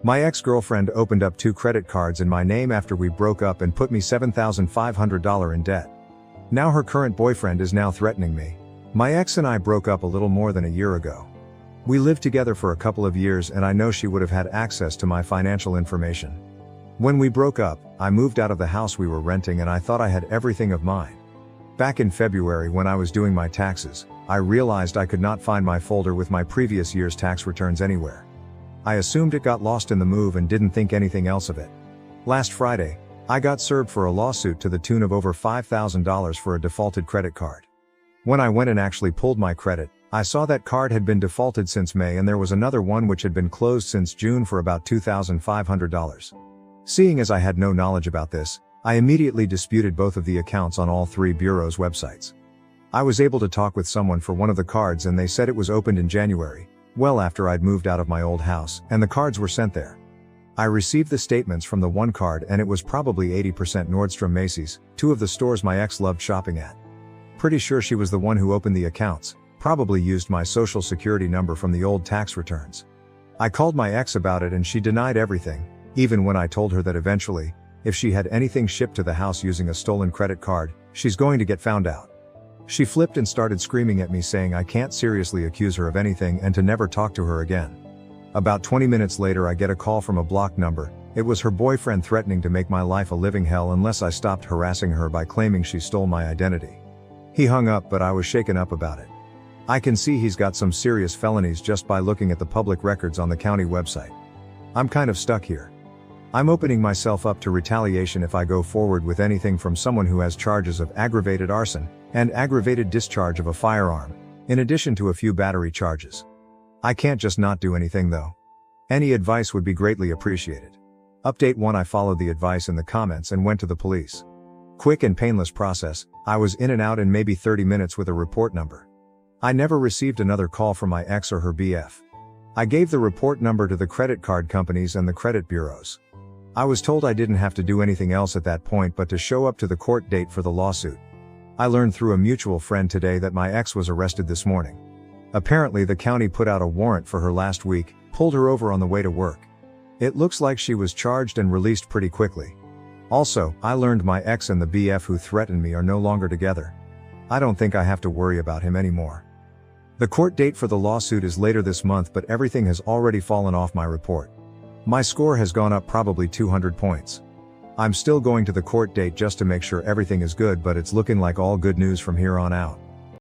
My ex-girlfriend opened up 2 credit cards in my name after we broke up and put me $7,500 in debt. Now her current boyfriend is now threatening me. My ex and I broke up a little more than a year ago. We lived together for a couple of years and I know she would have had access to my financial information. When we broke up, I moved out of the house we were renting and I thought I had everything of mine. Back in February when I was doing my taxes, I realized I could not find my folder with my previous year's tax returns anywhere. I assumed it got lost in the move and didn't think anything else of it. Last Friday, I got served for a lawsuit to the tune of over $5,000 for a defaulted credit card. When I went and actually pulled my credit, I saw that card had been defaulted since May and there was another one which had been closed since June for about $2,500. Seeing as I had no knowledge about this, I immediately disputed both of the accounts on all 3 bureaus' websites. I was able to talk with someone for one of the cards and they said it was opened in January, well after I'd moved out of my old house, and the cards were sent there. I received the statements from the one card and it was probably 80% Nordstrom Macy's, 2 of the stores my ex loved shopping at. Pretty sure she was the one who opened the accounts, probably used my social security number from the old tax returns. I called my ex about it and she denied everything, even when I told her that eventually, if she had anything shipped to the house using a stolen credit card, she's going to get found out. She flipped and started screaming at me saying I can't seriously accuse her of anything and to never talk to her again. About 20 minutes later I get a call from a blocked number. It was her boyfriend threatening to make my life a living hell unless I stopped harassing her by claiming she stole my identity. He hung up but I was shaken up about it. I can see he's got some serious felonies just by looking at the public records on the county website. I'm kind of stuck here. I'm opening myself up to retaliation if I go forward with anything from someone who has charges of aggravated arson and aggravated discharge of a firearm, in addition to a few battery charges. I can't just not do anything though. Any advice would be greatly appreciated. Update 1: I followed the advice in the comments and went to the police. Quick and painless process, I was in and out in maybe 30 minutes with a report number. I never received another call from my ex or her BF. I gave the report number to the credit card companies and the credit bureaus. I was told I didn't have to do anything else at that point but to show up to the court date for the lawsuit. I learned through a mutual friend today that my ex was arrested this morning. Apparently the county put out a warrant for her last week, pulled her over on the way to work. It looks like she was charged and released pretty quickly. Also, I learned my ex and the BF who threatened me are no longer together. I don't think I have to worry about him anymore. The court date for the lawsuit is later this month but everything has already fallen off my report. My score has gone up probably 200 points. I'm still going to the court date just to make sure everything is good but it's looking like all good news from here on out.